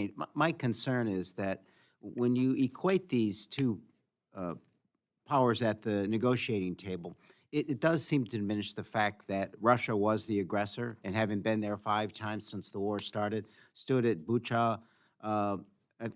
Ukraine. My concern is that when you equate these two powers at the negotiating table, it does seem to diminish the fact that Russia was the aggressor and having been there 5 times since the war started, stood at Bucha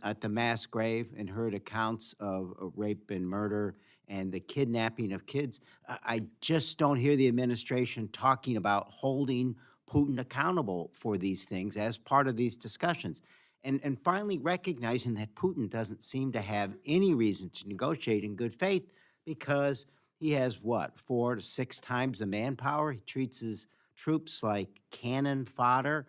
at the mass grave and heard accounts of rape and murder and the kidnapping of kids. I just don't hear the administration talking about holding Putin accountable for these things as part of these discussions. And finally recognizing that Putin doesn't seem to have any reason to negotiate in good faith because he has, what, 4 to 6 times the manpower? He treats his troops like cannon fodder.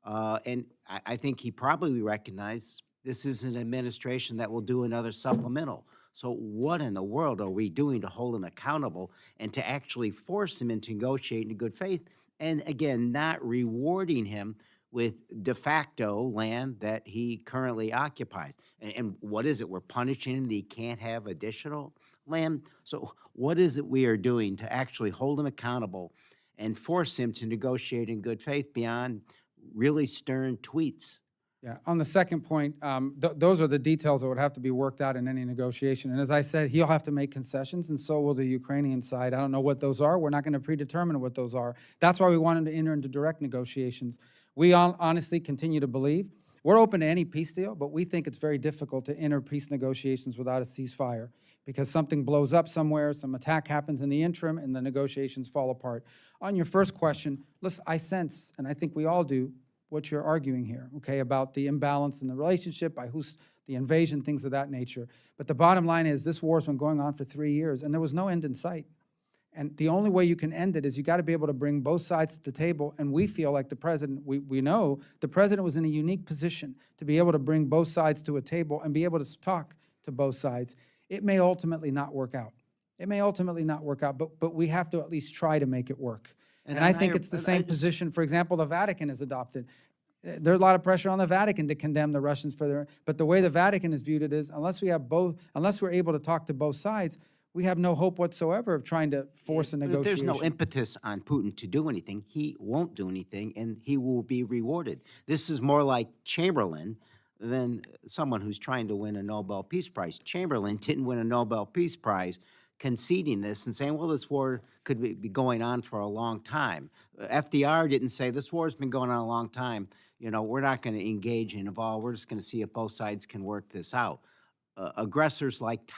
And I think he probably recognized this is an administration that will do another supplemental. So what in the world are we doing to hold him accountable and to actually force him into negotiating in good faith? And again, not rewarding him with de facto land that he currently occupies. And what is it? We're punishing him that he can't have additional land? So what is it we are doing to actually hold him accountable and force him to negotiate in good faith beyond really stern tweets? Yeah, on the second point, those are the details that would have to be worked out in any negotiation. And as I said, he'll have to make concessions, and so will the Ukrainian side. I don't know what those are. We're not going to predetermine what those are. That's why we want him to enter into direct negotiations. We honestly continue to believe we're open to any peace deal, but we think it's very difficult to enter peace negotiations without a ceasefire because something blows up somewhere, some attack happens in the interim, and the negotiations fall apart. On your first question, listen, I sense, and I think we all do, what you're arguing here, okay, about the imbalance in the relationship, by who's the invasion, things of that nature. But the bottom line is this war's been going on for 3 years, and there was no end in sight. And the only way you can end it is you got to be able to bring both sides to the table. And we feel like the president, we know the president was in a unique position to be able to bring both sides to a table and be able to talk to both sides. It may ultimately not work out. It may ultimately not work out, but we have to at least try to make it work. And I think it's the same position, for example, the Vatican has adopted. There's a lot of pressure on the Vatican to condemn the Russians for their, but the way the Vatican has viewed it is unless we're able to talk to both sides, we have no hope whatsoever of trying to force a negotiation. There's no impetus on Putin to do anything. He won't do anything, and he will be rewarded. This is more like Chamberlain than someone who's trying to win a Nobel Peace Prize. Chamberlain didn't win a Nobel Peace Prize conceding this and saying, well, this war could be going on for a long time. FDR didn't say, this war's been going on a long time. You know, we're not going to engage and involve. We're just going to see if both sides can work this out. Aggressors like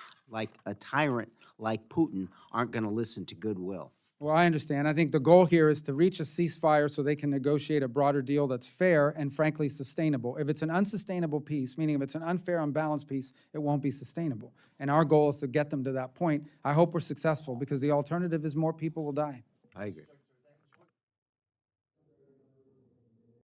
a tyrant like Putin aren't going to listen to goodwill. Well, I understand. I think the goal here is to reach a ceasefire so they can negotiate a broader deal that's fair and, frankly, sustainable. If it's an unsustainable peace, meaning if it's an unfair, unbalanced peace, it won't be sustainable. And our goal is to get them to that point. I hope we're successful because the alternative is more people will die. I agree.